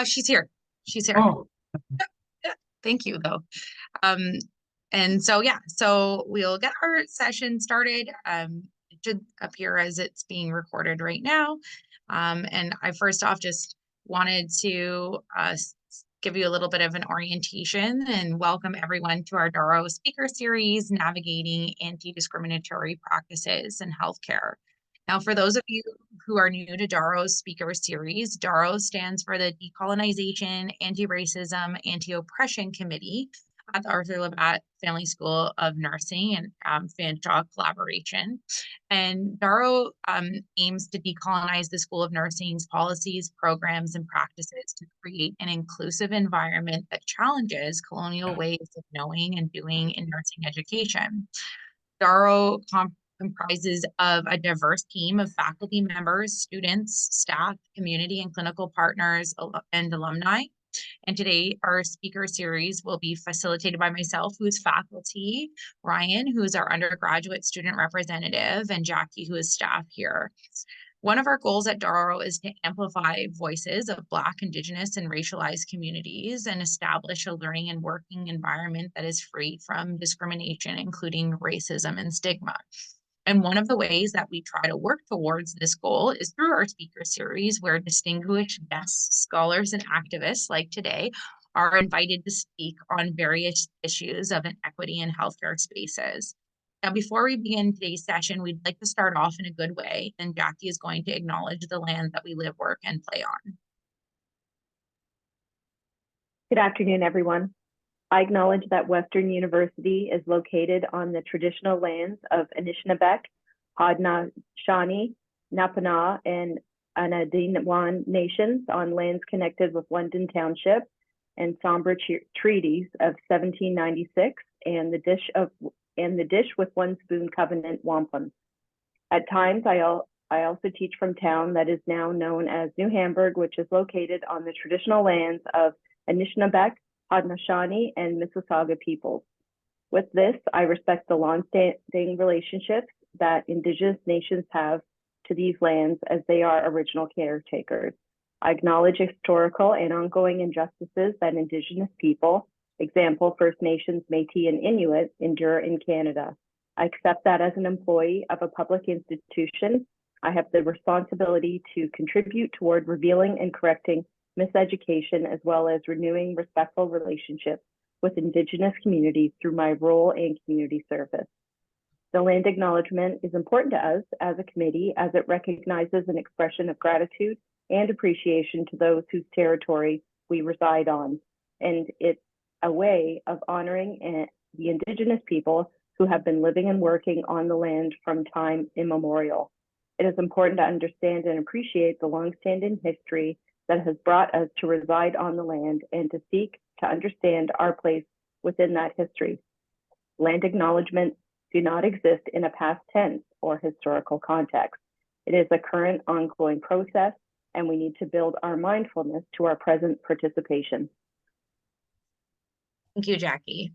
She's here. She's here. Oh, Yeah, thank you, though. Um, and so, yeah, so we'll get our session started. It should appear as it's being recorded right now. And I first off just wanted to give you a little bit of an orientation and welcome everyone to our DARAO speaker series, Navigating Anti-Discriminatory Practices in Healthcare. Now, for those of you who are new to DARAO's speaker series, DARAO stands for the Decolonization, Anti-Racism, Anti-Oppression Committee at the Arthur Labatt Family School of Nursing and Fanshawe collaboration. And DARAO aims to decolonize the School of Nursing's policies, programs, and practices to create an inclusive environment that challenges colonial ways of knowing and doing in nursing education. DARAO comprises of a diverse team of faculty members, students, staff, community and clinical partners, and alumni. And today, our speaker series will be facilitated by myself, who is faculty, Ryan, who is our undergraduate student representative, and Jackie, who is staff here. One of our goals at DARAO is to amplify voices of Black, Indigenous, and racialized communities and establish a learning and working environment that is free from discrimination, including racism and stigma. And one of the ways that we try to work towards this goal is through our speaker series, where distinguished guests, scholars, and activists like today are invited to speak on various issues of inequity in healthcare spaces. Now, before we begin today's session, we'd like to start off in a good way, and Jackie is going to acknowledge the land that we live, work, and play on. Good afternoon, everyone. I acknowledge that Western University is located on the traditional lands of Anishinaabeg, Haudenosaunee, Napana, and Anadinawan nations on lands connected with London Township and Sombra treaties of 1796 and the Dish with One Spoon Covenant wampum. At times, I also teach from town that is now known as New Hamburg, which is located on the traditional lands of Anishinaabeg, Haudenosaunee, and Mississauga peoples. With this, I respect the long-standing relationships that Indigenous nations have to these lands as they are original caretakers. I acknowledge historical and ongoing injustices that Indigenous people, example First Nations, Métis, and Inuit, endure in Canada. I accept that as an employee of a public institution, I have the responsibility to contribute toward revealing and correcting miseducation, as well as renewing respectful relationships with Indigenous communities through my role and community service. The land acknowledgement is important to us as a committee as it recognizes an expression of gratitude and appreciation to those whose territory we reside on. And it's a way of honoring the Indigenous people who have been living and working on the land from time immemorial. It is important to understand and appreciate the longstanding history that has brought us to reside on the land and to seek to understand our place within that history. Land acknowledgements do not exist in a past tense or historical context. It is a current ongoing process, and we need to build our mindfulness to our present participation. Thank you, Jackie.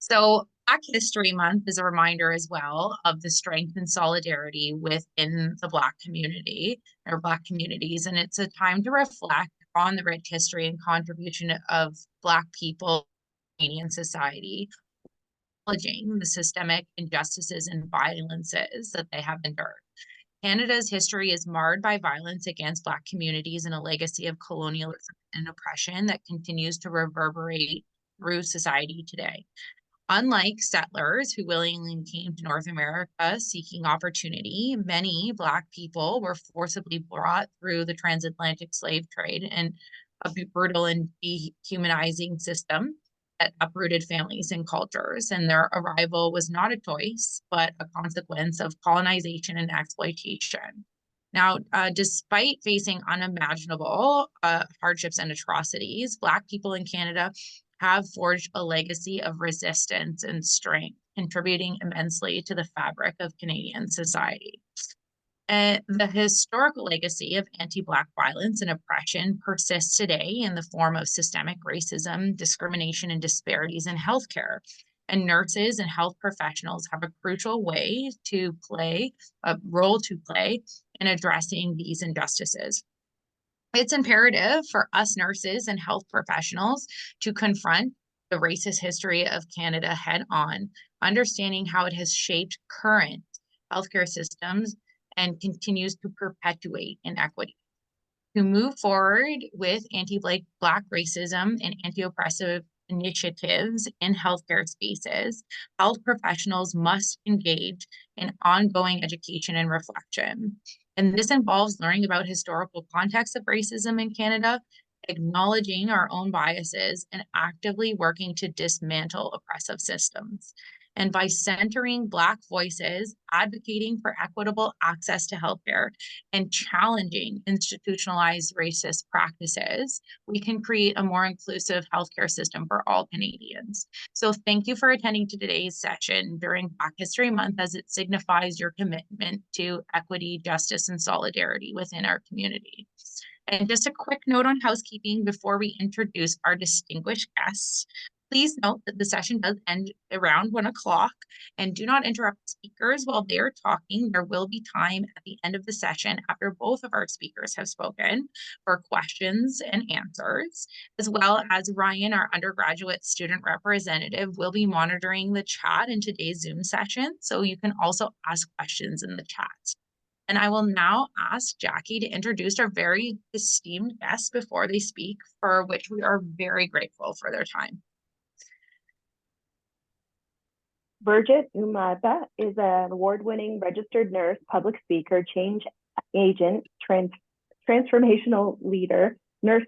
So Black History Month is a reminder as well of the strength and solidarity within the Black community or Black communities. And it's a time to reflect on the rich history and contribution of Black people in Canadian society, acknowledging the systemic injustices and violences that they have endured. Canada's history is marred by violence against Black communities and a legacy of colonialism and oppression that continues to reverberate through society today. Unlike settlers who willingly came to North America seeking opportunity, many Black people were forcibly brought through the transatlantic slave trade and a brutal and dehumanizing system that uprooted families and cultures. And their arrival was not a choice, but a consequence of colonization and exploitation. Now, despite facing unimaginable hardships and atrocities, Black people in Canada have forged a legacy of resistance and strength, contributing immensely to the fabric of Canadian society. The historical legacy of anti-Black violence and oppression persists today in the form of systemic racism, discrimination, and disparities in healthcare. And nurses and health professionals have a crucial role to play in addressing these injustices. It's imperative for us nurses and health professionals to confront the racist history of Canada head on, understanding how it has shaped current healthcare systems and continues to perpetuate inequity. To move forward with anti-Black racism and anti-oppressive initiatives in healthcare spaces, health professionals must engage in ongoing education and reflection. And this involves learning about historical context of racism in Canada, acknowledging our own biases, and actively working to dismantle oppressive systems. And by centering Black voices, advocating for equitable access to healthcare, and challenging institutionalized racist practices, we can create a more inclusive healthcare system for all Canadians. So thank you for attending to today's session during Black History Month, as it signifies your commitment to equity, justice, and solidarity within our community. And just a quick note on housekeeping before we introduce our distinguished guests. Please note that the session does end around 1 o'clock, and do not interrupt speakers while they're talking. There will be time at the end of the session after both of our speakers have spoken for questions and answers, as well as Ryan, our undergraduate student representative, will be monitoring the chat in today's Zoom session. So you can also ask questions in the chat. And I will now ask Jackie to introduce our very esteemed guests before they speak, for which we are very grateful for their time. Birgit Umaba is an award-winning registered nurse, public speaker, change agent, transformational leader, nurse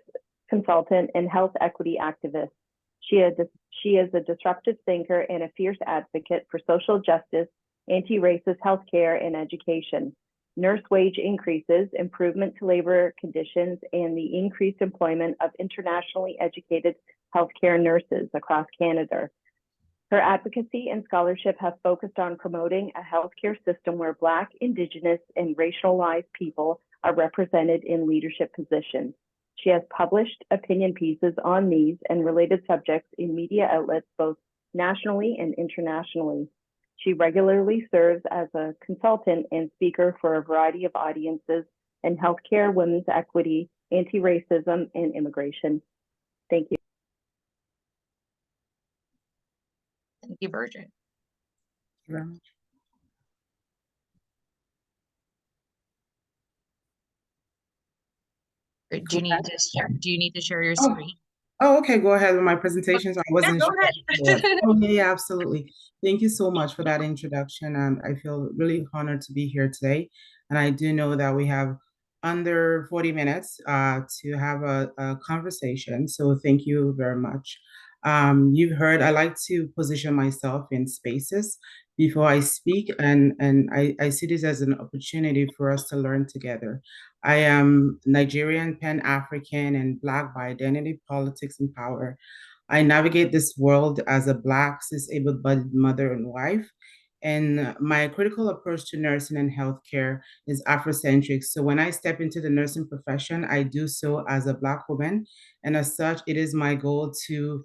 consultant, and health equity activist. She is a disruptive thinker and a fierce advocate for social justice, anti-racist healthcare, and education. Nurse wage increases, improvement to labor conditions, and the increased employment of internationally educated healthcare nurses across Canada. Her advocacy and scholarship have focused on promoting a healthcare system where Black, Indigenous, and racialized people are represented in leadership positions. She has published opinion pieces on these and related subjects in media outlets both nationally and internationally. She regularly serves as a consultant and speaker for a variety of audiences in healthcare, women's equity, anti-racism, and immigration. Thank you. Thank you, Birgit. Thank you very much. Do you need to share your screen? Oh, okay. Go ahead with my presentation. So I wasn't go sure. ahead. Oh, yeah, absolutely. Thank you so much for that introduction. And I feel really honored to be here today. And I do know that we have under 40 minutes to have a conversation. So thank you very much. You've heard I like to position myself in spaces before I speak, and I see this as an opportunity for us to learn together. I am Nigerian, Pan-African, and Black by identity, politics, and power. I navigate this world as a Black, cis-able-bodied mother and wife. And my critical approach to nursing and healthcare is Afrocentric. So when I step into the nursing profession, I do so as a Black woman. And as such, it is my goal to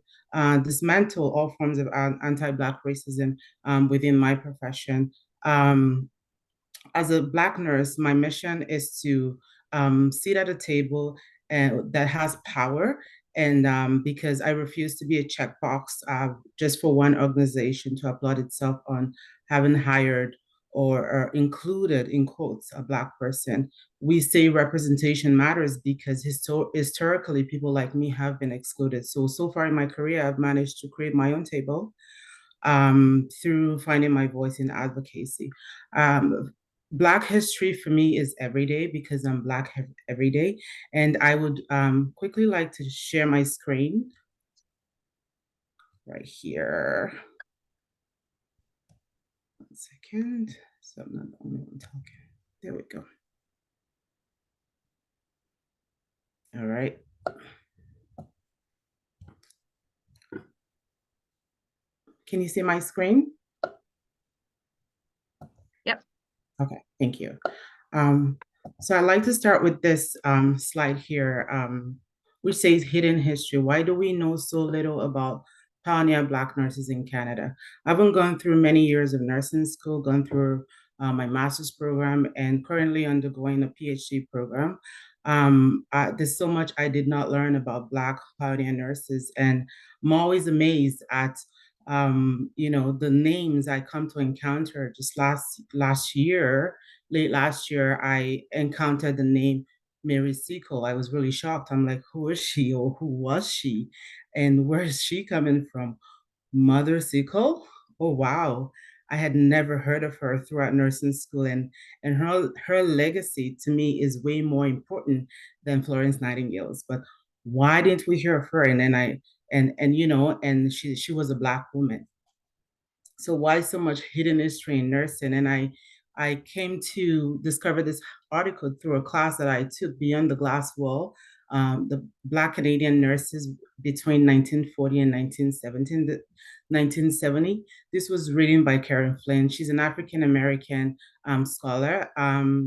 dismantle all forms of anti-Black racism within my profession. As a Black nurse, my mission is to sit at a table that has power. And because I refuse to be a checkbox just for one organization to applaud itself on having hired or included, in quotes, a Black person. We say representation matters because historically people like me have been excluded. So far in my career, I've managed to create my own table through finding my voice in advocacy. Black history for me is every day because I'm Black every day. And I would quickly like to share my screen right here. 1 second. So I'm not the only one talking. There we go. All right. Can you see my screen? Yep. Okay, thank you. So I'd like to start with this slide here, which says hidden history. Why do we know so little about pioneer Black nurses in Canada? I've been going through many years of nursing school, gone through my master's program, and currently undergoing a PhD program. There's so much I did not learn about Black pioneer nurses, and I'm always amazed at the names I come to encounter. Just last year, late last year, I encountered the name Mary Seacole. I was really shocked. I'm like, who is she, or who was she, and where is she coming from? Mother Seacole? Oh wow. I had never heard of her throughout nursing school, and her legacy to me is way more important than Florence Nightingale's. But why didn't we hear of her? And then and she was a Black woman. So why so much hidden history in nursing? And I came to discover this article through a class that I took, Beyond the Glass Wall, the Black Canadian nurses between 1940 and 1970. This was written by Karen Flynn. She's an African American scholar.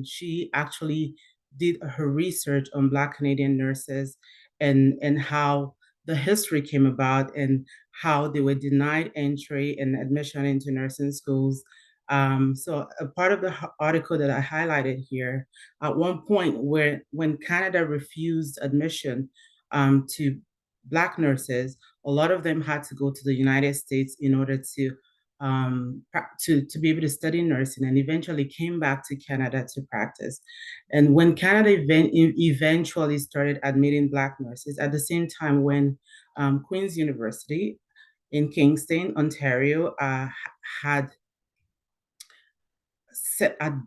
She actually did her research on Black Canadian nurses and how the history came about, and how they were denied entry and admission into nursing schools. So a part of the article that I highlighted here, at one point when Canada refused admission to Black nurses, a lot of them had to go to the United States in order to be able to study nursing, and eventually came back to Canada to practice. And when Canada eventually started admitting Black nurses, at the same time when Queen's University in Kingston, Ontario, had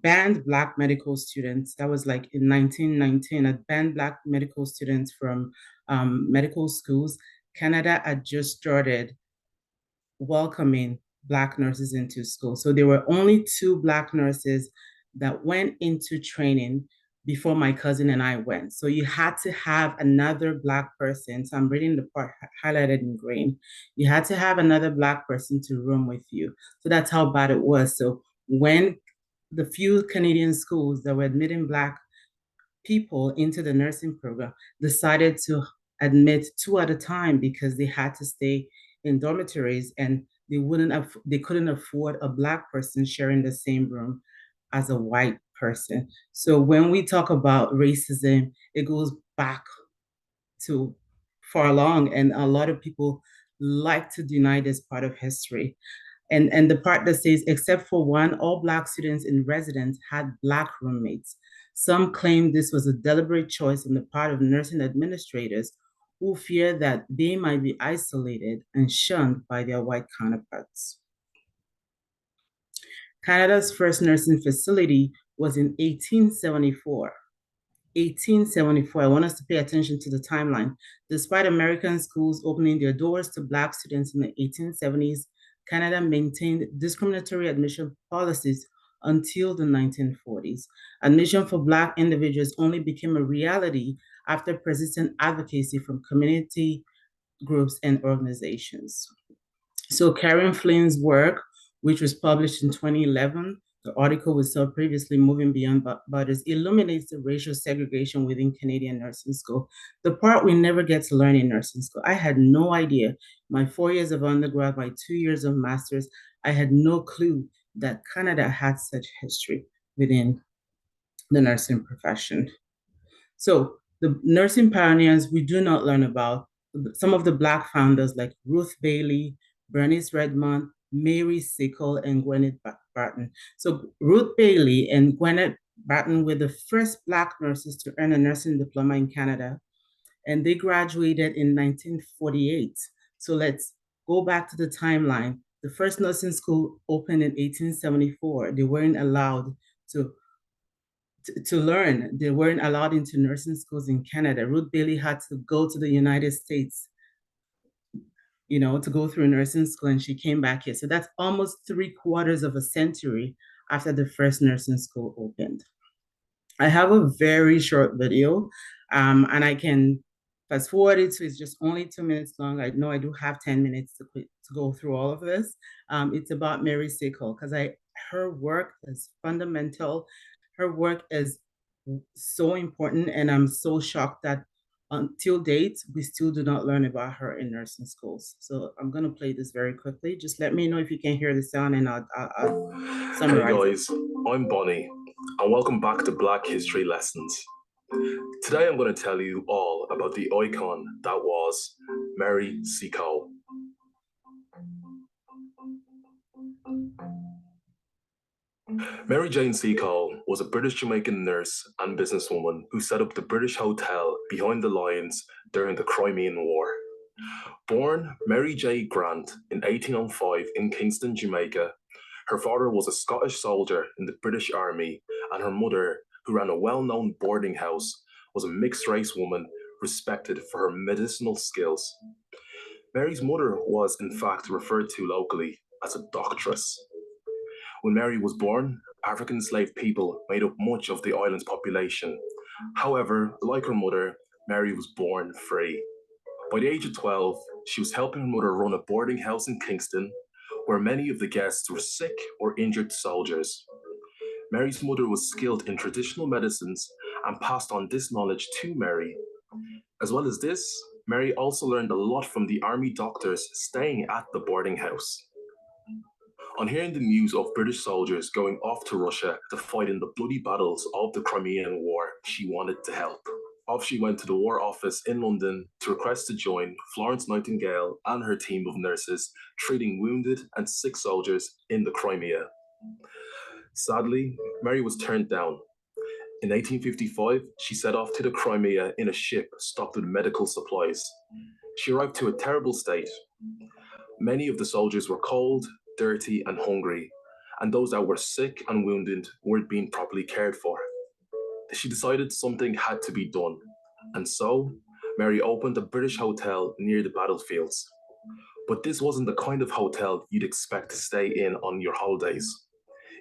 banned Black medical students. That was like in 1919, had banned Black medical students from medical schools. Canada had just started welcoming Black nurses into school. So there were only 2 Black nurses that went into training before my cousin and I went. So you had to have another Black person. So I'm reading the part highlighted in green. You had to have another Black person to room with you. So that's how bad it was. So when the few Canadian schools that were admitting Black people into the nursing program decided to admit 2 at a time because they had to stay in dormitories, and they couldn't afford a Black person sharing the same room as a white person. So when we talk about racism, it goes back to far long, and a lot of people like to deny this part of history. And the part that says, except for one, all Black students in residence had Black roommates. Some claim this was a deliberate choice on the part of nursing administrators who fear that they might be isolated and shunned by their white counterparts. Canada's first nursing facility was in 1874. 1874, I want us to pay attention to the timeline. Despite American schools opening their doors to Black students in the 1870s, Canada maintained discriminatory admission policies until the 1940s. Admission for Black individuals only became a reality after persistent advocacy from community groups and organizations. So Karen Flynn's work, which was published in 2011, the article we saw previously, Moving Beyond Borders, illuminates the racial segregation within Canadian nursing school, the part we never get to learn in nursing school. I had no idea. My 4 years of undergrad, my 2 years of master's, I had no clue that Canada had such history within the nursing profession. So the nursing pioneers, we do not learn about some of the Black founders like Ruth Bailey, Bernice Redmond, Mary Seacole, and Gwyneth Barton. So Ruth Bailey and Gwyneth Barton were the first Black nurses to earn a nursing diploma in Canada, and they graduated in 1948. So let's go back to the timeline. The first nursing school opened in 1874. They weren't allowed to learn. They weren't allowed into nursing schools in Canada. Ruth Bailey had to go to the United States, to go through nursing school, and she came back here. So that's almost 3/4 of a century after the first nursing school opened. I have a very short video, and I can fast forward it, so it's just only 2 minutes long. I know I do have 10 minutes to go through all of this. It's about Mary Seacole, because her work is fundamental. Her work is so important, and I'm so shocked that until date, we still do not learn about her in nursing schools. So I'm gonna play this very quickly. Just let me know if you can hear the sound, and I'll summarize. Hey guys, I'm Bonnie, and welcome back to Black History Lessons. Today I'm going to tell you all about the icon that was Mary Seacole. Mary Jane Seacole was a British Jamaican nurse and businesswoman who set up the British Hotel behind the lines during the Crimean War. Born Mary J. Grant in 1805 in Kingston, Jamaica, her father was a Scottish soldier in the British Army, and her mother, who ran a well-known boarding house, was a mixed-race woman respected for her medicinal skills. Mary's mother was, in fact, referred to locally as a doctress. When Mary was born, African enslaved people made up much of the island's population. However, like her mother, Mary was born free. By the age of 12, she was helping her mother run a boarding house in Kingston, where many of the guests were sick or injured soldiers. Mary's mother was skilled in traditional medicines and passed on this knowledge to Mary. As well as this, Mary also learned a lot from the army doctors staying at the boarding house. On hearing the news of British soldiers going off to Russia to fight in the bloody battles of the Crimean War, she wanted to help. Off she went to the War Office in London to request to join Florence Nightingale and her team of nurses treating wounded and sick soldiers in the Crimea. Sadly, Mary was turned down. In 1855, she set off to the Crimea in a ship stocked with medical supplies. She arrived to a terrible state. Many of the soldiers were cold, dirty, and hungry, and those that were sick and wounded weren't being properly cared for. She decided something had to be done, and so Mary opened a British hotel near the battlefields. But this wasn't the kind of hotel you'd expect to stay in on your holidays.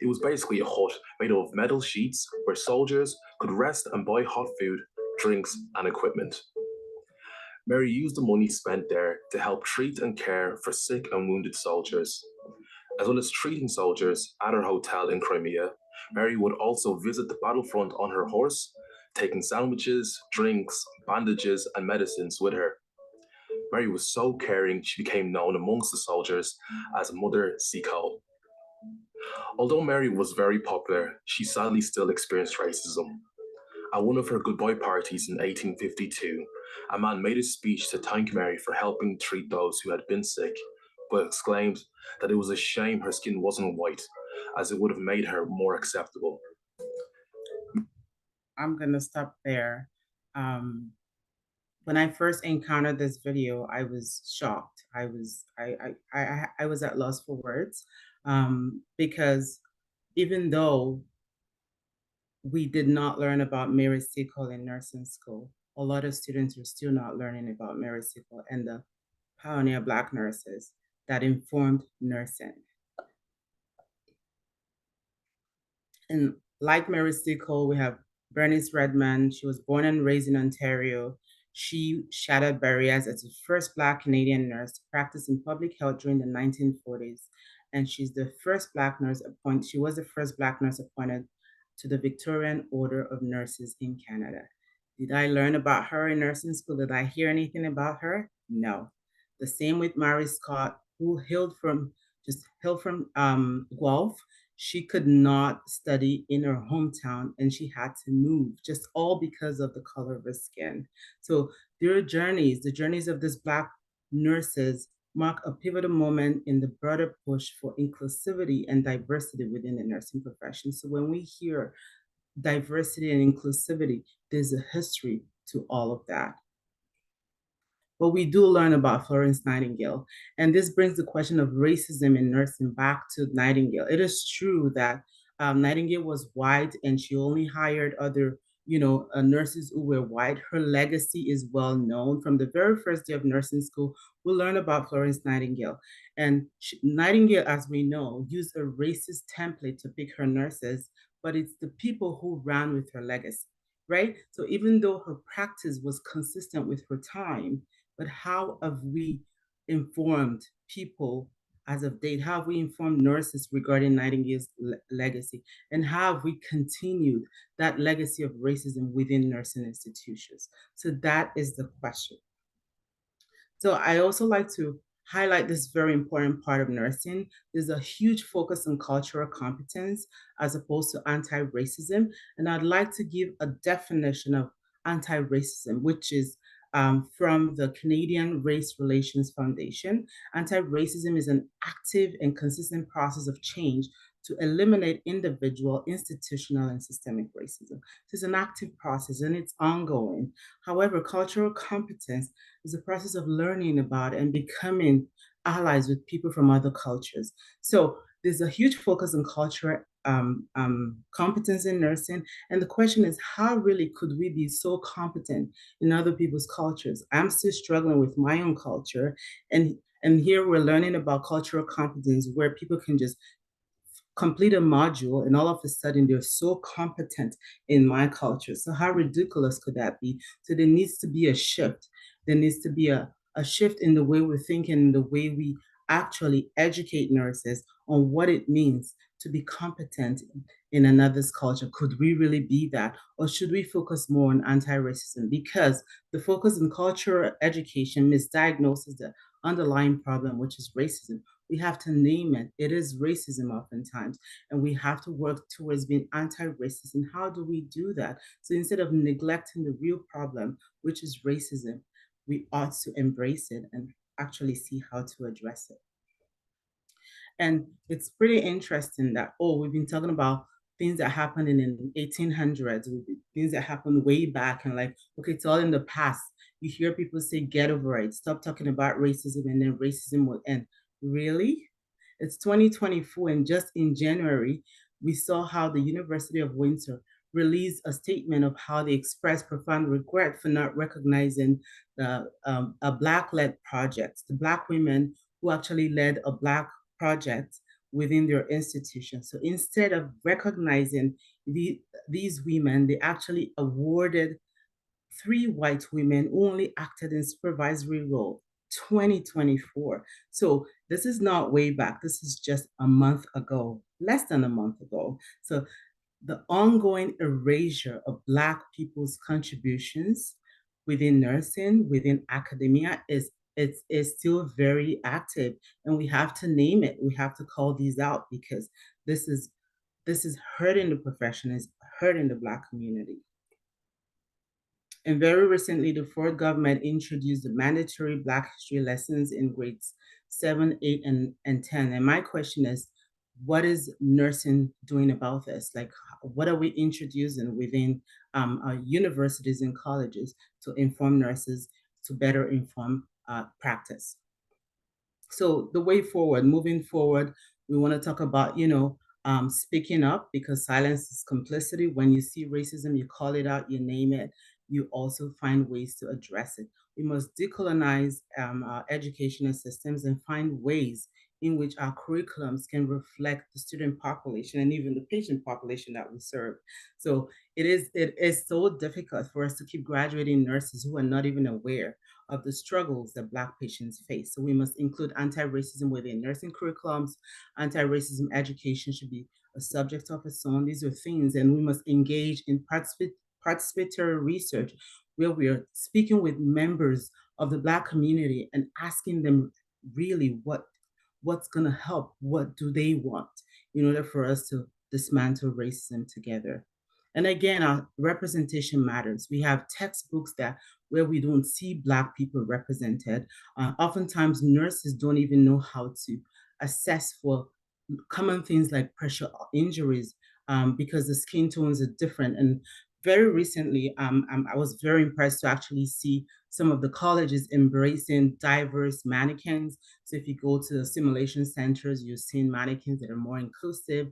It was basically a hut made of metal sheets where soldiers could rest and buy hot food, drinks, and equipment. Mary used the money spent there to help treat and care for sick and wounded soldiers. As well as treating soldiers at her hotel in Crimea, Mary would also visit the battlefront on her horse, taking sandwiches, drinks, bandages, and medicines with her. Mary was so caring, she became known amongst the soldiers as Mother Seacole. Although Mary was very popular, she sadly still experienced racism. At one of her goodbye parties in 1852, a man made a speech to thank Mary for helping treat those who had been sick, but exclaimed that it was a shame her skin wasn't white, as it would have made her more acceptable. I'm gonna stop there. When I first encountered this video, I was shocked. I was at loss for words, because even though we did not learn about Mary Seacole in nursing school, a lot of students are still not learning about Mary Seacole and the pioneer Black nurses that informed nursing. And like Mary Seacole, we have Bernice Redman. She was born and raised in Ontario. She shattered barriers as the first Black Canadian nurse to practice in public health during the 1940s. And she's the first Black nurse appointed, she was the first Black nurse appointed to the Victorian Order of Nurses in Canada. Did I learn about her in nursing school? Did I hear anything about her? No. The same with Mary Scott, who hailed from Guelph. She could not study in her hometown and she had to move, just all because of the color of her skin. So their journeys, the journeys of these Black nurses, mark a pivotal moment in the broader push for inclusivity and diversity within the nursing profession. So when we hear diversity and inclusivity, there's a history to all of that. But we do learn about Florence Nightingale. And this brings the question of racism in nursing back to Nightingale. It is true that Nightingale was white and she only hired other nurses who were white. Her legacy is well known. From the very first day of nursing school, we learn about Florence Nightingale. And Nightingale, as we know, used a racist template to pick her nurses, but it's the people who ran with her legacy, right? So even though her practice was consistent with her time, but how have we informed people as of date? How have we informed nurses regarding Nightingale's legacy? And how have we continued that legacy of racism within nursing institutions? So that is the question. So I also like to highlight this very important part of nursing. There's a huge focus on cultural competence as opposed to anti-racism. And I'd like to give a definition of anti-racism, which is from the Canadian Race Relations Foundation. Anti-racism is an active and consistent process of change to eliminate individual, institutional, and systemic racism. It's an active process and it's ongoing. However, cultural competence is a process of learning about and becoming allies with people from other cultures. So there's a huge focus on cultural competence in nursing. And the question is, how really could we be so competent in other people's cultures? I'm still struggling with my own culture. And here we're learning about cultural competence where people can just complete a module and all of a sudden they're so competent in my culture. So how ridiculous could that be? So there needs to be a shift. There needs to be a shift in the way we're thinking, the way we actually educate nurses on what it means to be competent in another's culture. Could we really be that? Or should we focus more on anti-racism? Because the focus on cultural education misdiagnoses the underlying problem, which is racism. We have to name it. It is racism oftentimes, and we have to work towards being anti-racist. And how do we do that? So instead of neglecting the real problem, which is racism, we ought to embrace it and actually see how to address it. And it's pretty interesting that, we've been talking about things that happened in the 1800s, things that happened way back, and like, okay, it's all in the past. You hear people say, get over it, stop talking about racism, and then racism will end. Really? It's 2024, and just in January, we saw how the University of Windsor released a statement of how they expressed profound regret for not recognizing a Black-led project, the Black women who actually led a Black project within their institution. So instead of recognizing these women, they actually awarded 3 white women who only acted in supervisory role. 2024. So this is not way back. This is just a month ago, less than a month ago. So the ongoing erasure of Black people's contributions within nursing, within academia is still very active, and we have to name it. We have to call these out because this is hurting the profession, is hurting the Black community. And very recently, the Ford government introduced the mandatory Black history lessons in grades 7, 8, and 10. And my question is, what is nursing doing about this? Like, what are we introducing within our universities and colleges to inform nurses, to better inform practice? So the way forward, moving forward, we want to talk about, speaking up, because silence is complicity. When you see racism, you call it out, you name it, you also find ways to address it. We must decolonize our educational systems and find ways in which our curriculums can reflect the student population and even the patient population that we serve. So it is so difficult for us to keep graduating nurses who are not even aware of the struggles that Black patients face. So we must include anti-racism within nursing curriculums. Anti-racism education should be a subject of its own. These are things, and we must engage in participatory research where we are speaking with members of the Black community and asking them really what's going to help, what do they want in order for us to dismantle racism together. And again, our representation matters. We have textbooks where we don't see Black people represented. Oftentimes, nurses don't even know how to assess for common things like pressure injuries because the skin tones are different. And very recently, I was very impressed to actually see some of the colleges embracing diverse mannequins. So if you go to the simulation centers, you're seeing mannequins that are more inclusive,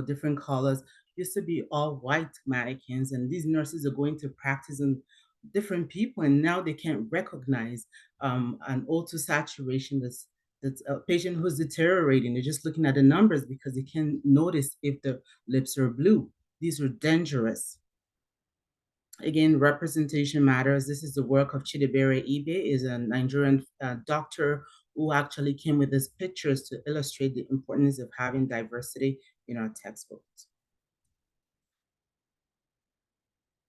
different colors. Used to be all white mannequins, and these nurses are going to practice on different people, and now they can't recognize an O2 saturation that's a patient who's deteriorating. They're just looking at the numbers because they can't notice if the lips are blue. These are dangerous. Again, representation matters. This is the work of Chidebere Ibe, is a Nigerian doctor who actually came with these pictures to illustrate the importance of having diversity in our textbooks.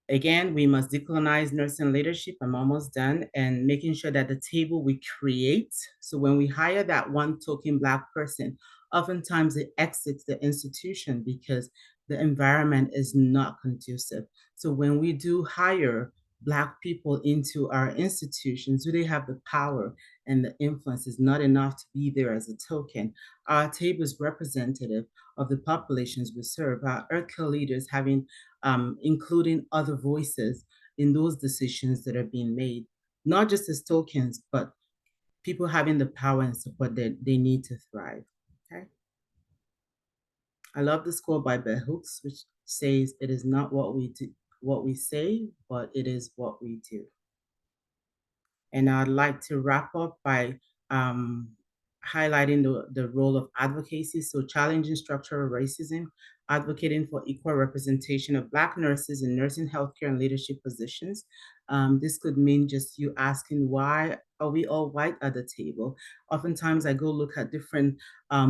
Again, we must decolonize nursing leadership. I'm almost done. And making sure that the table we create, so when we hire that one token Black person, oftentimes it exits the institution because the environment is not conducive. So when we do hire Black people into our institutions? Do they have the power and the influence? Is not enough to be there as a token. Our table is representative of the populations we serve. Our ERCA leaders having, including other voices in those decisions that are being made, not just as tokens, but people having the power and support that they need to thrive. Okay. I love this quote by Bell Hooks, which says, "It is not what we do, what we say, but it is what we do." And I'd like to wrap up by highlighting the role of advocacy. So challenging structural racism, advocating for equal representation of Black nurses in nursing, healthcare, and leadership positions. This could mean just you asking, why are we all white at the table? Oftentimes I go look at different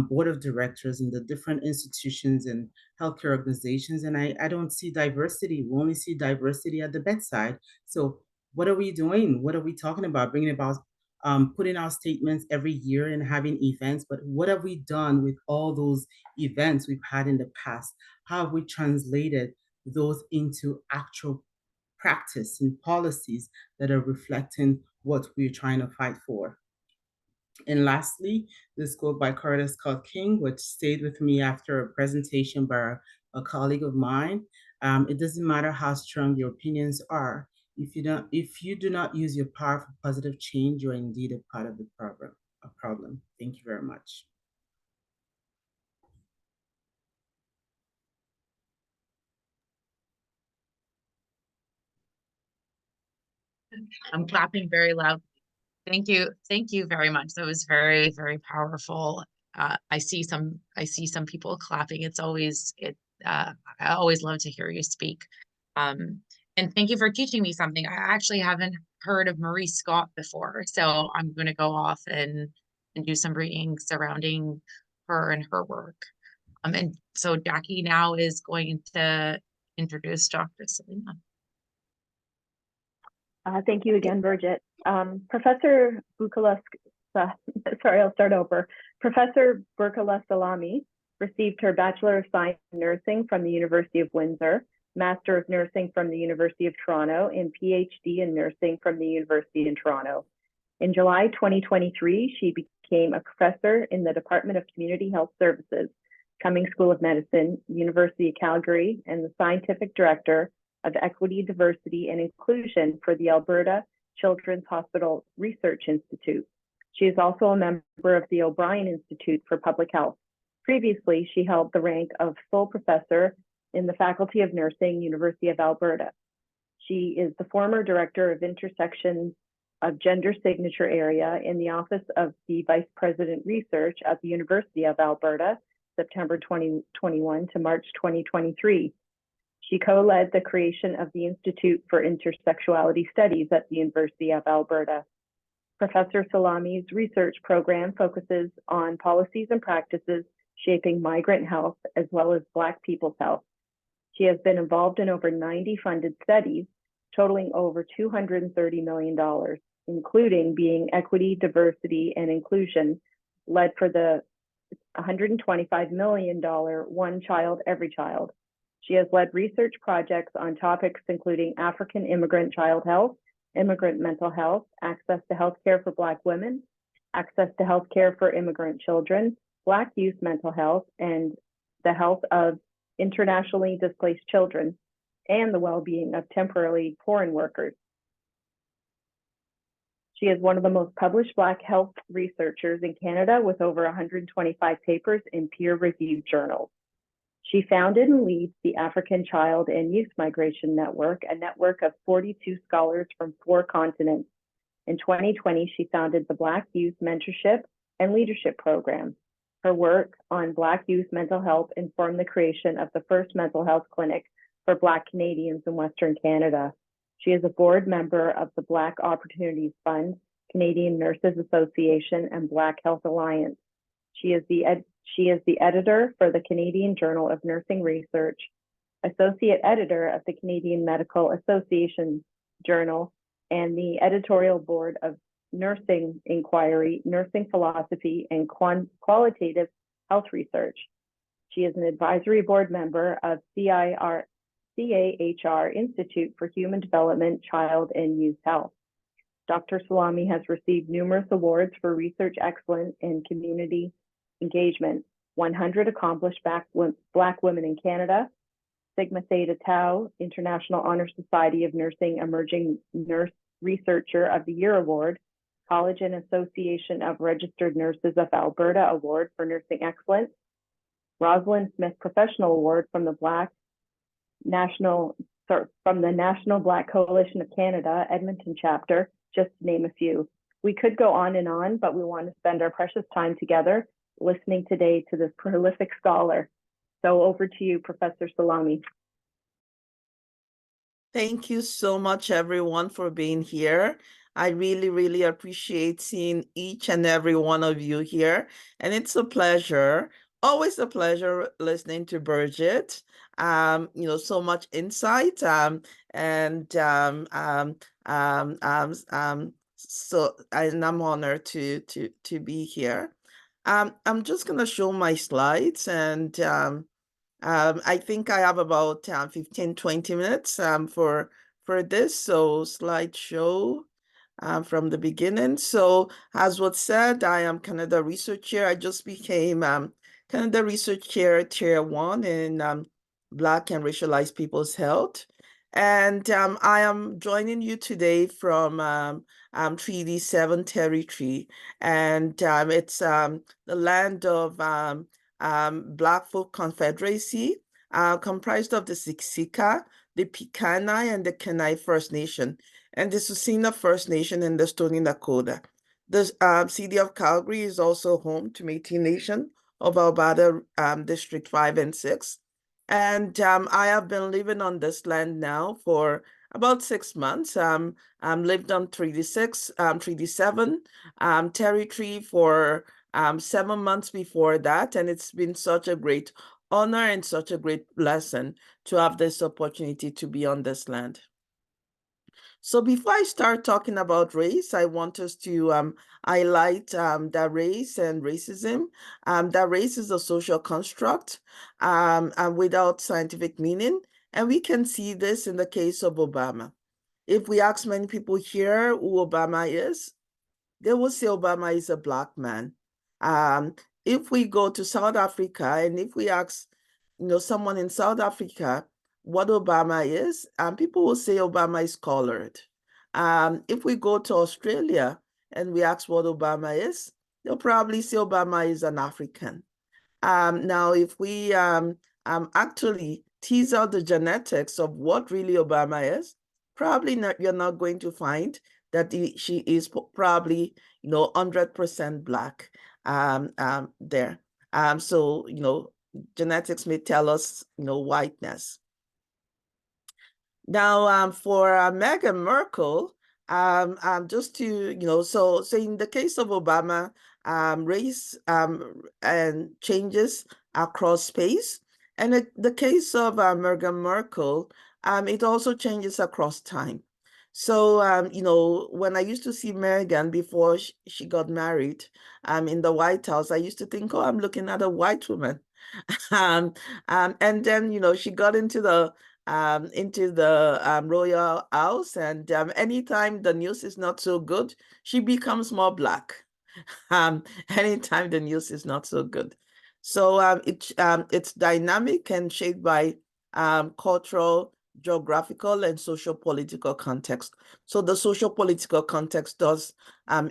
board of directors in the different institutions and healthcare organizations, and I don't see diversity. We only see diversity at the bedside. So what are we doing? What are we talking about? Bringing about putting out statements every year and having events, but what have we done with all those events we've had in the past? How have we translated those into actual practice and policies that are reflecting what we're trying to fight for? And lastly, this quote by Coretta Scott King, which stayed with me after a presentation by a colleague of mine. It doesn't matter how strong your opinions are. If you do not use your power for positive change, you're indeed a part of the problem. Thank you very much. I'm clapping very loud. Thank you. Thank you very much. That was very, very powerful. I see some people clapping. I always love to hear you speak. And thank you for teaching me something. I actually haven't heard of Marie Scott before, so I'm going to go off and do some reading surrounding her and her work. And so Jackie now is going to introduce Dr. Selena. Thank you again, Bridget. Professor I'll start over. Professor Burkala Salami received her Bachelor of Science in Nursing from the University of Windsor, Master of Nursing from the University of Toronto, and PhD in Nursing from the University in Toronto. In July 2023, she became a professor in the Department of Community Health Services, Cummings School of Medicine, University of Calgary, and the Scientific Director of Equity, Diversity, and Inclusion for the Alberta Children's Hospital Research Institute. She is also a member of the O'Brien Institute for Public Health. Previously, she held the rank of full professor in the Faculty of Nursing, University of Alberta. She is the former Director of Intersections of Gender Signature Area in the Office of the Vice President Research at the University of Alberta, September 2021 to March 2023. She co-led the creation of the Institute for Intersexuality Studies at the University of Alberta. Professor Salami's research program focuses on policies and practices shaping migrant health as well as Black people's health. She has been involved in over 90 funded studies, totaling over $230 million, including being equity, diversity, and inclusion, led for the $125 million One Child, Every Child. She has led research projects on topics including African immigrant child health, immigrant mental health, access to healthcare for Black women, access to healthcare for immigrant children, Black youth mental health, and the health of internationally displaced children, and the well-being of temporarily foreign workers. She is one of the most published Black health researchers in Canada with over 125 papers in peer-reviewed journals. She founded and leads the African Child and Youth Migration Network, a network of 42 scholars from 4 continents. In 2020, she founded the Black Youth Mentorship and Leadership Program. Her work on Black youth mental health informed the creation of the first mental health clinic for Black Canadians in Western Canada. She is a board member of the Black Opportunities Fund, Canadian Nurses Association, and Black Health Alliance. She is the editor for the Canadian Journal of Nursing Research, associate editor of the Canadian Medical Association Journal, and the editorial board of Nursing Inquiry, Nursing Philosophy, and Qualitative Health Research. She is an advisory board member of CIRHR, CAHR Institute for Human Development, Child and Youth Health. Dr. Salami has received numerous awards for research excellence and community engagement. 100 Accomplished Black Women in Canada, Sigma Theta Tau International Honor Society of Nursing Emerging Nurse Researcher of the Year Award, College and Association of Registered Nurses of Alberta Award for Nursing Excellence, Rosalind Smith Professional Award from the National Black Coalition of Canada, Edmonton chapter, just to name a few. We could go on, but we want to spend our precious time together listening today to this prolific scholar. So over to you, Professor Salami. Thank you so much, everyone, for being here. I really, really appreciate seeing each and every one of you here. And it's a pleasure, always a pleasure listening to Bridget. So much insight. So and I'm honored to be here. I'm just gonna show my slides, and I think I have about 15, 20 minutes for this. So slideshow from the beginning. So as was said, I am Canada Research Chair. I just became Canada Research Chair, Tier 1 in Black and Racialized People's Health. And I am joining you today from Treaty 7 territory. And it's the land of Blackfoot Confederacy, comprised of the Siksika, the Piikani, and the Kenai First Nation, and the Tsuut'ina First Nation in the Stoney Nakoda. The city of Calgary is also home to Métis Nation of Alberta District 5 and 6. And I have been living on this land now for about 6 months. Lived on Treaty 6, Treaty 7 territory for 7 months before that. And it's been such a great honor and such a great blessing to have this opportunity to be on this land. So before I start talking about race, I want us to highlight that race and racism, that race is a social construct and without scientific meaning. And we can see this in the case of Obama. If we ask many people here who Obama is, they will say Obama is a Black man. If we go to South Africa and if we ask someone in South Africa what Obama is, people will say Obama is colored. If we go to Australia and we ask what Obama is, they'll probably say Obama is an African. Now, if we actually tease out the genetics of what really Obama is, you're not going to find that she is probably 100% Black there. So genetics may tell us whiteness. Now, for Meghan Markle, just to, so in the case of Obama, race and changes across space. And in the case of Meghan Markle, it also changes across time. So, when I used to see Meghan before she got married in the White House, I used to think, oh, I'm looking at a white woman. And then, she got into the royal house, and anytime the news is not so good, she becomes more Black. Anytime the news is not so good. So it's dynamic and shaped by cultural, geographical, and social-political context. So the social-political context does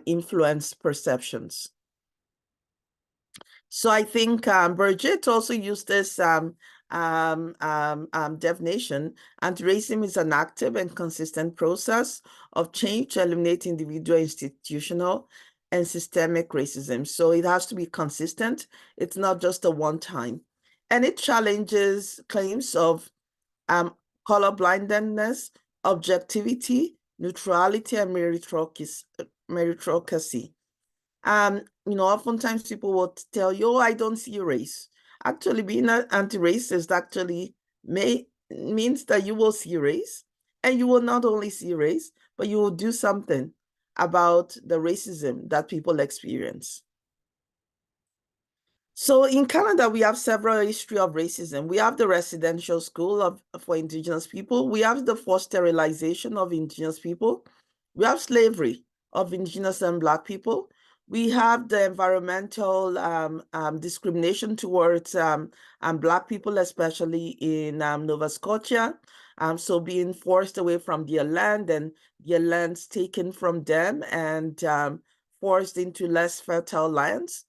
influence perceptions. So I think Bridget also used this definition. Anti-racism is an active and consistent process of change to eliminate individual, institutional, and systemic racism. So it has to be consistent. It's not just a one-time. And it challenges claims of colorblindness, objectivity, neutrality, and meritocracy. Oftentimes people will tell you, oh, I don't see race. Actually, being an anti-racist actually means that you will see race, and you will not only see race, but you will do something about the racism that people experience. So in Canada, we have several history of racism. We have the residential school for Indigenous people. We have the forced sterilization of Indigenous people. We have slavery of Indigenous and Black people. We have the environmental discrimination towards Black people, especially in Nova Scotia. So being forced away from their land and their lands taken from them and forced into less fertile lands.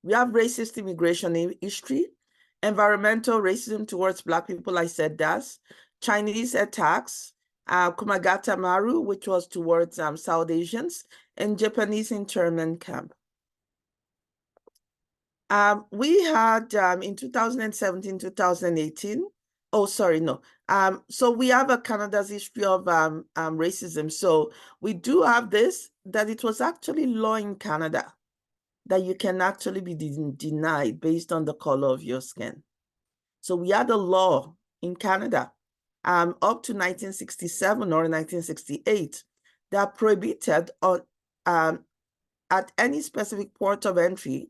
We have racist immigration history, environmental racism towards Black people, I said that, Chinese attacks, Kumagata Maru, which was towards South Asians, and Japanese internment camp. We had in 2017, 2018, oh, sorry, no. So we have a Canada's history of racism. So we do have this, that it was actually law in Canada that you can actually be denied based on the color of your skin. So we had a law in Canada up to 1967 or 1968 that prohibited at any specific port of entry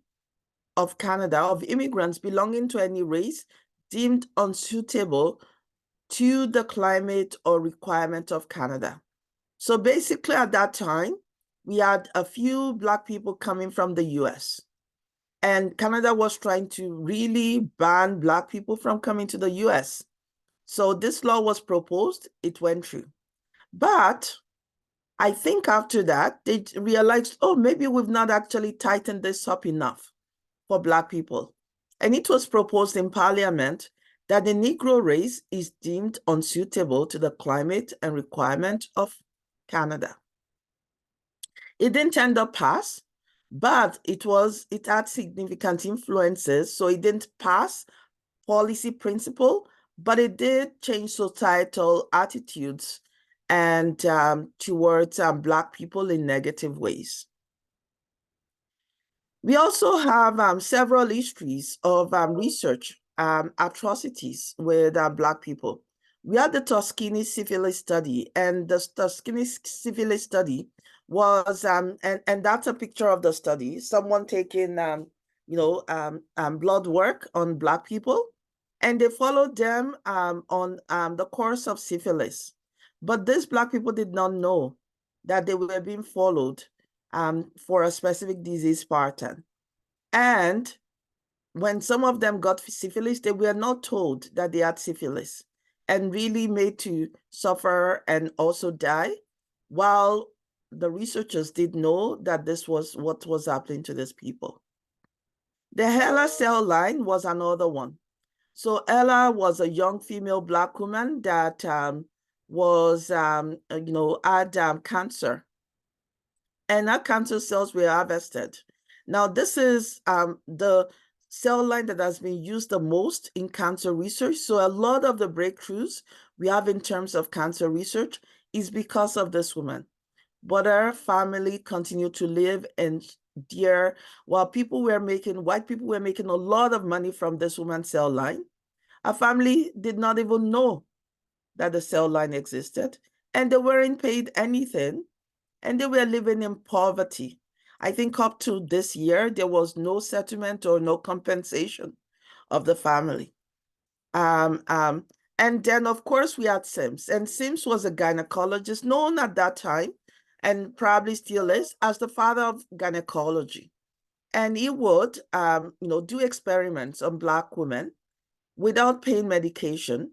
of Canada of immigrants belonging to any race deemed unsuitable to the climate or requirement of Canada. So basically at that time, we had a few Black people coming from the US. And Canada was trying to really ban Black people from coming to the US. So this law was proposed, it went through. But I think after that, they realized, oh, maybe we've not actually tightened this up enough for Black people. And it was proposed in Parliament that the Negro race is deemed unsuitable to the climate and requirement of Canada. It didn't end up pass, but it had significant influences. So it didn't pass policy principle, but it did change societal attitudes and towards Black people in negative ways. We also have several histories of research atrocities with Black people. We had the Tuskegee syphilis study, and the Tuskegee syphilis study was, and that's a picture of the study, someone taking, blood work on Black people, and they followed them on the course of syphilis. But these Black people did not know that they were being followed for a specific disease pattern. And when some of them got syphilis, they were not told that they had syphilis and really made to suffer and also die, while the researchers did know that this was what was happening to these people. The Ella cell line was another one. So Ella was a young female Black woman that had cancer, and her cancer cells were harvested. Now, this is the cell line that has been used the most in cancer research. So a lot of the breakthroughs we have in terms of cancer research is because of this woman. But her family continued to live and while white people were making a lot of money from this woman's cell line. Her family did not even know that the cell line existed, and they weren't paid anything, and they were living in poverty. I think up to this year, there was no settlement or no compensation of the family. And then, of course, we had Sims. And Sims was a gynecologist known at that time, and probably still is, as the father of gynecology. And he would, do experiments on Black women without pain medication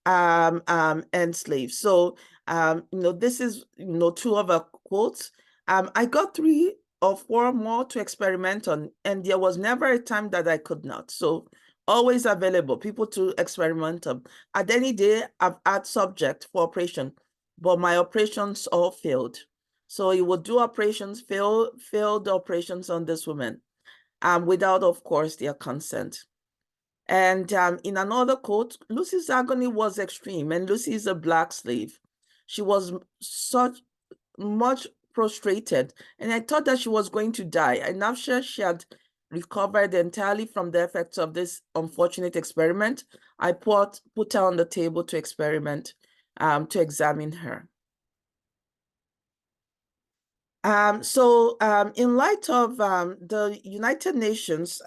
and slaves. So, this is, two of our quotes. I got 3 or 4 more to experiment on, and there was never a time that I could not. So always available, people to experiment on. At any day, I've had subject for operation, but my operations all failed. So he would do operations, failed operations on this woman, without, of course, their consent. And in another quote, Lucy's agony was extreme, and Lucy is a Black slave. She was much prostrated, and I thought that she was going to die. And after she had recovered entirely from the effects of this unfortunate experiment, I put her on the table to experiment, to examine her. In light of the United Nations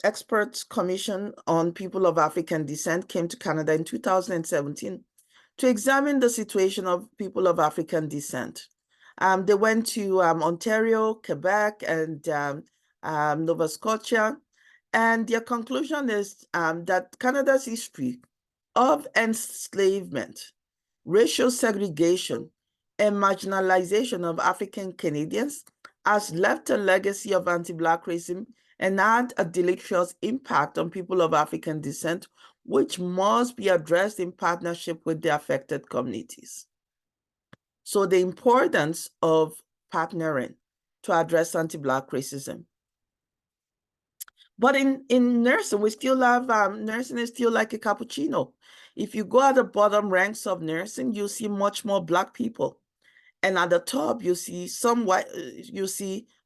Experts Commission on People of African Descent came to Canada in 2017 to examine the situation of people of African descent. They went to Ontario, Quebec, and Nova Scotia, and their conclusion is that Canada's history of enslavement, racial segregation, and marginalization of African Canadians has left a legacy of anti-Black racism and had a deleterious impact on people of African descent, which must be addressed in partnership with the affected communities. So the importance of partnering to address anti-Black racism. But in nursing, we still have, nursing is still like a cappuccino. If you go at the bottom ranks of nursing, you see much more Black people. And at the top, you see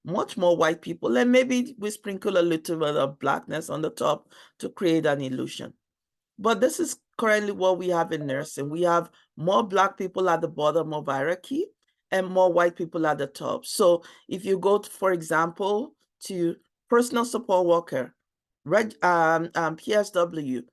much more white people. And maybe we sprinkle a little bit of Blackness on the top to create an illusion. But this is currently what we have in nursing. We have more Black people at the bottom of hierarchy and more white people at the top. So if you go, for example, to personal support worker, PSW,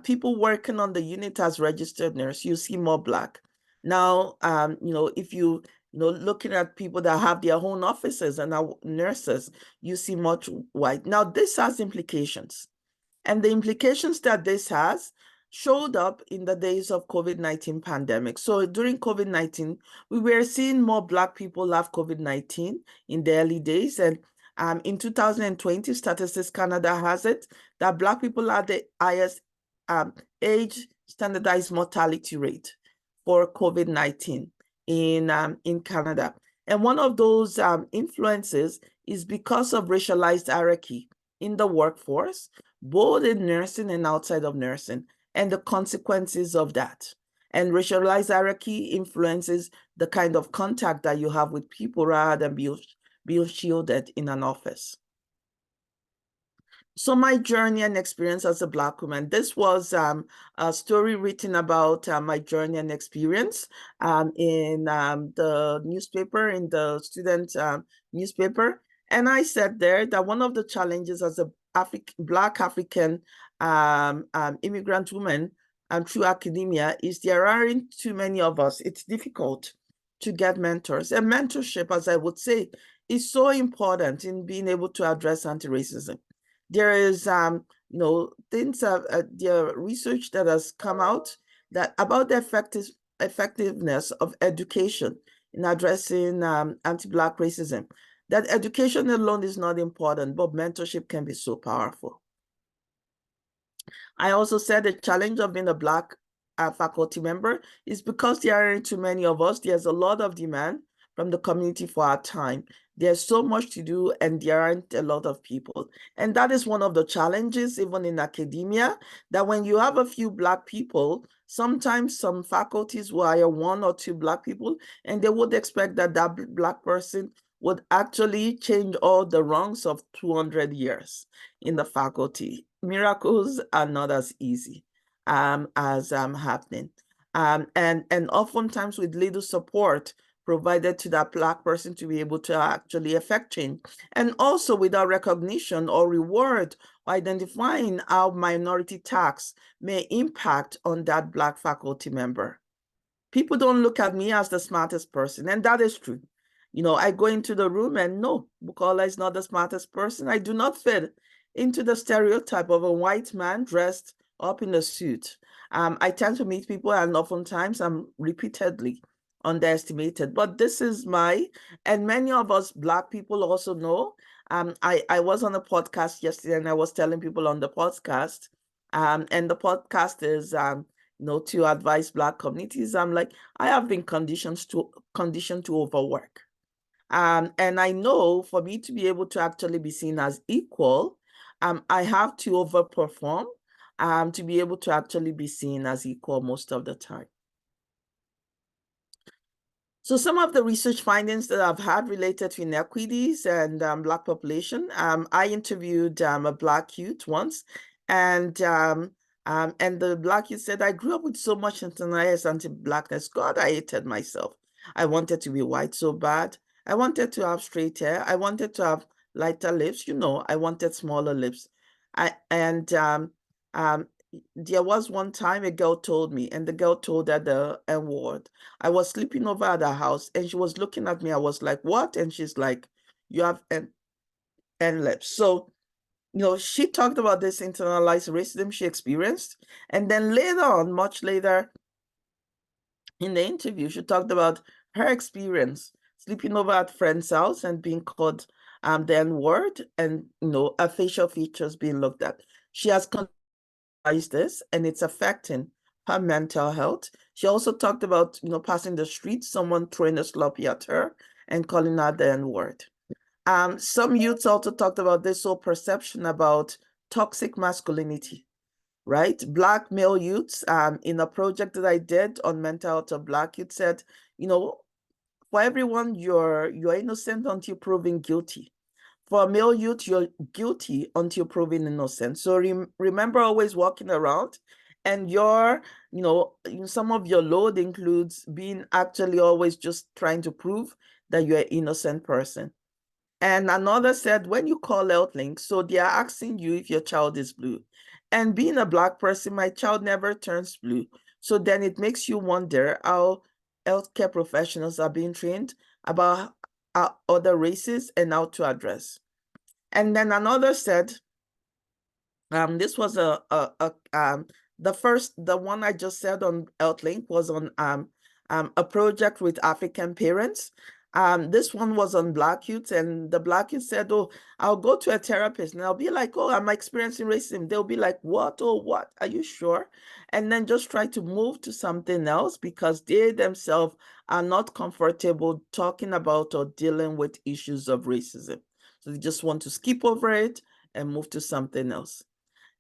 people working on the unit as registered nurse, you see more Black. Now, if you looking at people that have their own offices and are nurses, you see much white. Now, this has implications. And the implications that this has showed up in the days of COVID-19 pandemic. So during COVID-19, we were seeing more Black people have COVID-19 in the early days. And in 2020, Statistics Canada has it that Black people are the highest age standardized mortality rate for COVID-19 in Canada. And one of those influences is because of racialized hierarchy in the workforce, both in nursing and outside of nursing, and the consequences of that. And racialized hierarchy influences the kind of contact that you have with people rather than being shielded in an office. So my journey and experience as a Black woman, this was a story written about my journey and experience in the newspaper, in the student newspaper. And I said there that one of the challenges as a Black African immigrant woman through academia is there aren't too many of us. It's difficult to get mentors. And mentorship, as I would say, is so important in being able to address anti-racism. There is, the research that has come out that about the effectiveness of education in addressing anti-Black racism. That education alone is not important, but mentorship can be so powerful. I also said the challenge of being a Black faculty member is because there aren't too many of us. There's a lot of demand from the community for our time. There's so much to do and there aren't a lot of people. And that is one of the challenges, even in academia, that when you have a few Black people, sometimes some faculties will hire 1 or 2 Black people, and they would expect that that Black person would actually change all the wrongs of 200 years in the faculty. Miracles are not as easy as happening. And oftentimes with little support provided to that Black person to be able to actually affect change. And also without recognition or reward or identifying how minority tax may impact on that Black faculty member. People don't look at me as the smartest person, and that is true. I go into the room and no, Bukola is not the smartest person. I do not fit into the stereotype of a white man dressed up in a suit. I tend to meet people and oftentimes I'm repeatedly underestimated, but this is and many of us Black people also know. I was on a podcast yesterday and I was telling people on the podcast, and the podcast is, to advise Black communities. I'm like, I have been conditioned to overwork. And I know for me to be able to actually be seen as equal, I have to overperform to be able to actually be seen as equal most of the time. So some of the research findings that I've had related to inequities and Black population, I interviewed a Black youth once, and the Black youth said, I grew up with so much internalized anti-Blackness. God, I hated myself. I wanted to be white so bad. I wanted to have straight hair. I wanted to have lighter lips. You know, I wanted smaller lips. There was one time a girl told me, and the girl told her the N word. I was sleeping over at her house, and she was looking at me. I was like, "What?" And she's like, "You have N lips." So, you know, she talked about this internalized racism she experienced, and then later on, much later in the interview, she talked about her experience sleeping over at friend's house and being called the N-word, and you know, her facial features being looked at. She has realized this, and it's affecting her mental health. She also talked about, you know, passing the street, someone throwing a sloppy at her and calling her the N-word. Some youths also talked about this whole perception about toxic masculinity, right? Black male youths, in a project that I did on mental health of Black youth, said, you know, for everyone, you're innocent until proven guilty. For a male youth, you're guilty until proven innocent. So remember always walking around, and your, you know, some of your load includes being actually always just trying to prove that you're an innocent person. And another said, when you call out links, so they are asking you if your child is blue. And being a Black person, my child never turns blue. So then it makes you wonder how healthcare professionals are being trained about other races and how to address. And then another said, this was the one I just said on Outlink was on a project with African parents. This one was on Black youth, and the Black youth said, "Oh, I'll go to a therapist," and I'll be like, "Oh, I'm experiencing racism." They'll be like, "What? Oh, what? Are you sure?" And then just try to move to something else because they themselves are not comfortable talking about or dealing with issues of racism. So they just want to skip over it and move to something else.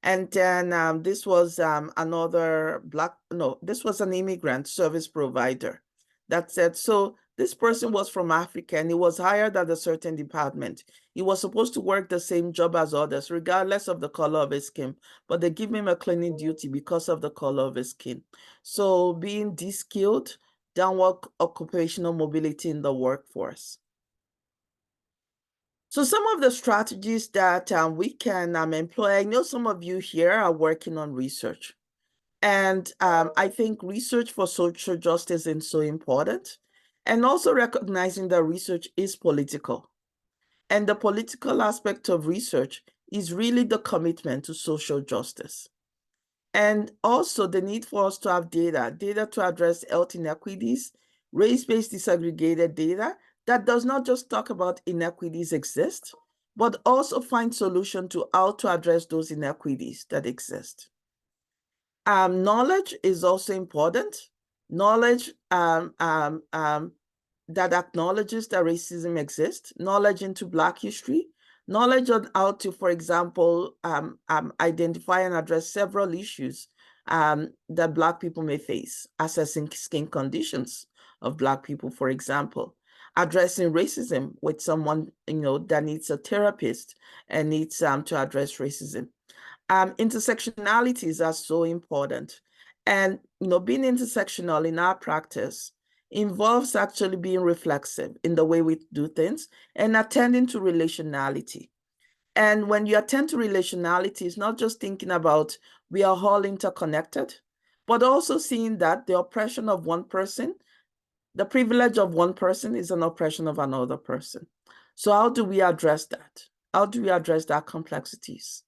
And then this was this was an immigrant service provider that said, so this person was from Africa and he was hired at a certain department. He was supposed to work the same job as others, regardless of the color of his skin, but they give him a cleaning duty because of the color of his skin. So being de-skilled, downward occupational mobility in the workforce. So some of the strategies that we can employ, I know some of you here are working on research. And I think research for social justice is so important. And also recognizing that research is political. And the political aspect of research is really the commitment to social justice. And also the need for us to have data to address health inequities, race-based disaggregated data that does not just talk about inequities exist, but also find solution to how to address those inequities that exist. Knowledge is also important. Knowledge that acknowledges that racism exists, knowledge into Black history, knowledge on how to, for example, identify and address several issues that Black people may face, assessing skin conditions of Black people, for example, addressing racism with someone, you know, that needs a therapist and needs to address racism. Intersectionalities are so important. And, you know, being intersectional in our practice involves actually being reflexive in the way we do things and attending to relationality. And when you attend to relationality, it's not just thinking about we are all interconnected, but also seeing that the oppression of one person, the privilege of one person is an oppression of another person. So how do we address that? How do we address that complexities?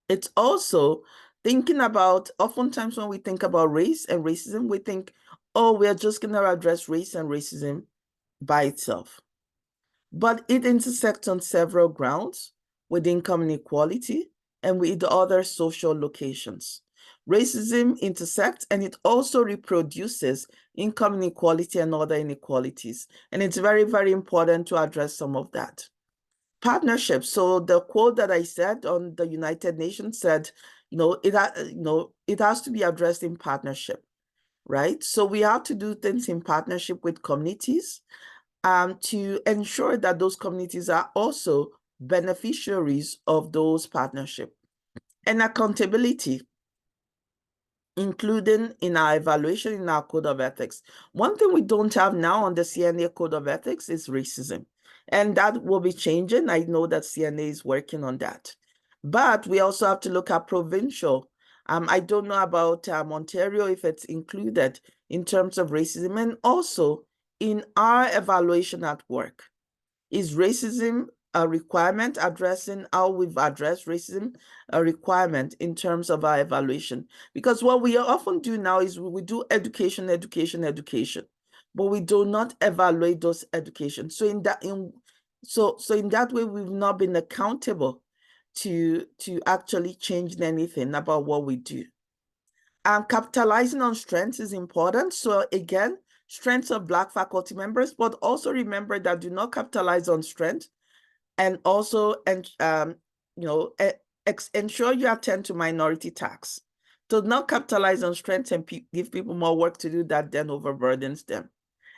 It's also thinking about, oftentimes when we think about race and racism, we think, oh, we're just going to address race and racism by itself. But it intersects on several grounds with income inequality and with other social locations. Racism intersects and it also reproduces income inequality and other inequalities. And it's very, very important to address some of that. Partnerships. So the quote that I said on the United Nations said, it has to be addressed in partnership, right? So we have to do things in partnership with communities to ensure that those communities are also beneficiaries of those partnerships. And accountability. including in our evaluation in our code of ethics. One thing we don't have now on the CNA code of ethics is racism. And that will be changing. I know that CNA is working on that. But we also have to look at provincial. I don't know about Ontario, if it's included in terms of racism. And also in our evaluation at work. Is racism a requirement, addressing how we've addressed racism, a requirement in terms of our evaluation? Because what we often do now is we do education, but we do not evaluate those education. So in that way, we've not been accountable to actually change anything about what we do. Capitalizing on strengths is important. So again, strengths of Black faculty members, but also remember that do not capitalize on strength, and also ensure you attend to minority tax. Do not capitalize on strengths and give people more work to do that then overburdens them.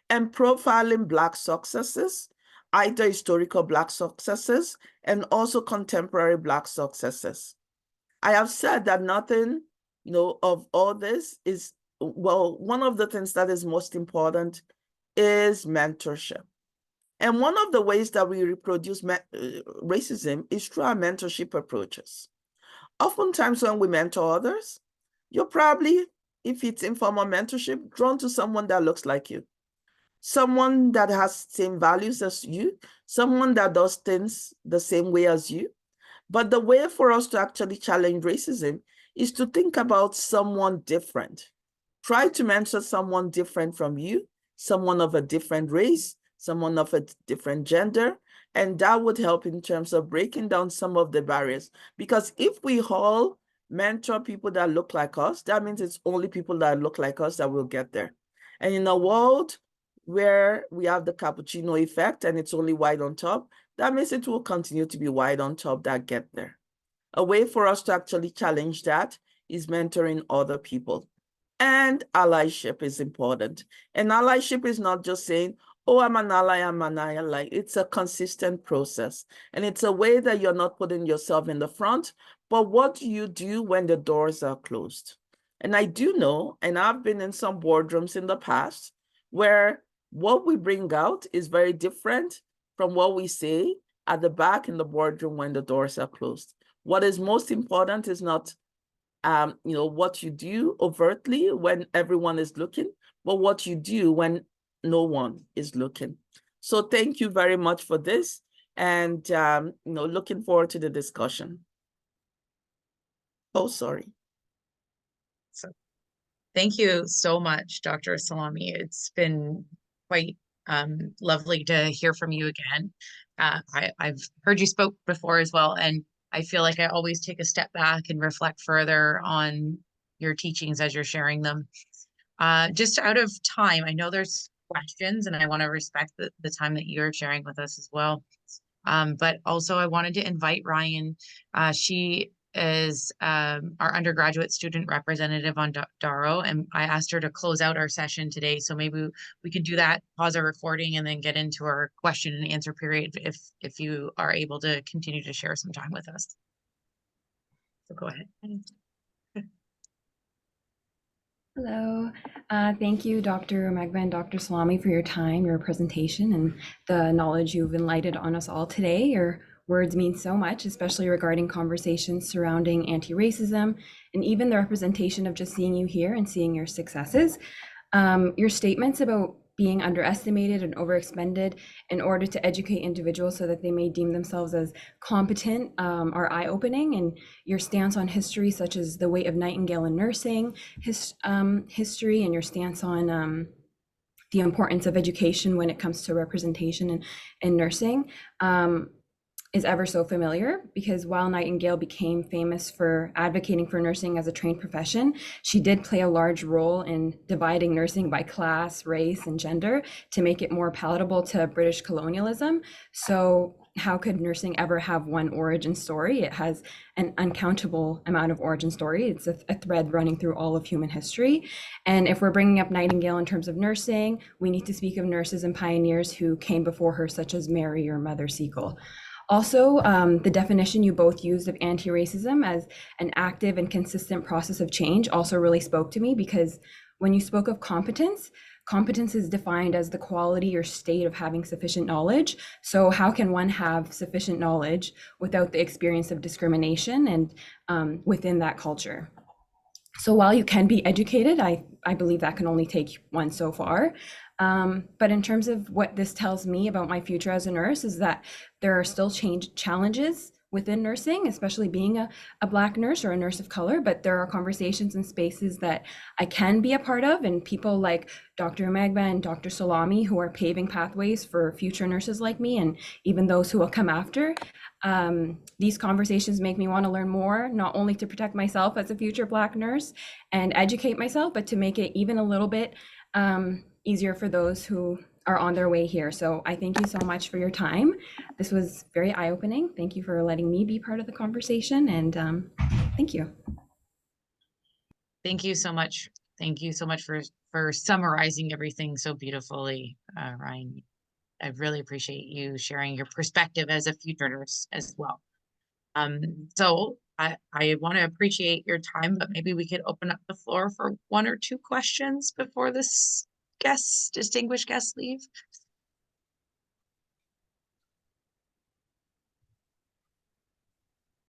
And profiling Black successes, either historical Black successes and also contemporary Black successes. I have said that nothing, of all this is, well, one of the things that is most important is mentorship. And one of the ways that we reproduce racism is through our mentorship approaches. Oftentimes when we mentor others, you're probably, if it's informal mentorship, drawn to someone that looks like you, someone that has same values as you, someone that does things the same way as you. But the way for us to actually challenge racism is to think about someone different. Try to mentor someone different from you, someone of a different race, someone of a different gender, and that would help in terms of breaking down some of the barriers. Because if we all mentor people that look like us, that means it's only people that look like us that will get there. And in a world where we have the cappuccino effect and it's only white on top, that means it will continue to be white on top that get there. A way for us to actually challenge that is mentoring other people. And allyship is important. And allyship is not just saying, oh, I'm an ally. It's a consistent process. And it's a way that you're not putting yourself in the front, but what do you do when the doors are closed? And I do know, and I've been in some boardrooms in the past, where what we bring out is very different from what we say at the back in the boardroom when the doors are closed. What is most important is not what you do overtly when everyone is looking, but what you do when no one is looking. So thank you very much for this, and looking forward to the discussion. Oh, sorry. So thank you so much, Dr. Salami. It's been quite lovely to hear from you again. I've heard you spoke before as well, and I feel like I always take a step back and reflect further on your teachings as you're sharing them. Just out of time, I know there's questions, and I want to respect the time that you're sharing with us as well. But also I wanted to invite Ryan. She is our undergraduate student representative on DARAO, and I asked her to close out our session today. So maybe we could do that, pause our recording, and then get into our question and answer period if you are able to continue to share some time with us. So go ahead. Hello. Thank you, Dr. Magba and Dr. Salami, for your time, your presentation, and the knowledge you've enlightened on us all today. Your words mean so much, especially regarding conversations surrounding anti-racism and even the representation of just seeing you here and seeing your successes. Your statements about being underestimated and overexpended in order to educate individuals so that they may deem themselves as competent are eye-opening, and your stance on history, such as the weight of Nightingale in nursing history, and your stance on the importance of education when it comes to representation in nursing is ever so familiar, because while Nightingale became famous for advocating for nursing as a trained profession, she did play a large role in dividing nursing by class, race, and gender to make it more palatable to British colonialism. So how could nursing ever have one origin story? It has an uncountable amount of origin story. It's a thread running through all of human history. And if we're bringing up Nightingale in terms of nursing, we need to speak of nurses and pioneers who came before her, such as Mary or Mother Seacole. Also, the definition you both used of anti-racism as an active and consistent process of change also really spoke to me, because when you spoke of competence, competence is defined as the quality or state of having sufficient knowledge. So how can one have sufficient knowledge without the experience of discrimination and within that culture? So while you can be educated, I believe that can only take one so far. But in terms of what this tells me about my future as a nurse is that there are still challenges within nursing, especially being a Black nurse or a nurse of color, but there are conversations and spaces that I can be a part of, and people like Dr. Magba and Dr. Salami who are paving pathways for future nurses like me and even those who will come after. These conversations make me want to learn more, not only to protect myself as a future Black nurse and educate myself, but to make it even a little bit easier for those who are on their way here. So I thank you so much for your time. This was very eye-opening. Thank you for letting me be part of the conversation, and thank you. Thank you so much. Thank you so much for summarizing everything so beautifully, Ryan. I really appreciate you sharing your perspective as a future nurse as well. So I want to appreciate your time, but maybe we could open up the floor for one or two questions before this distinguished guests leave.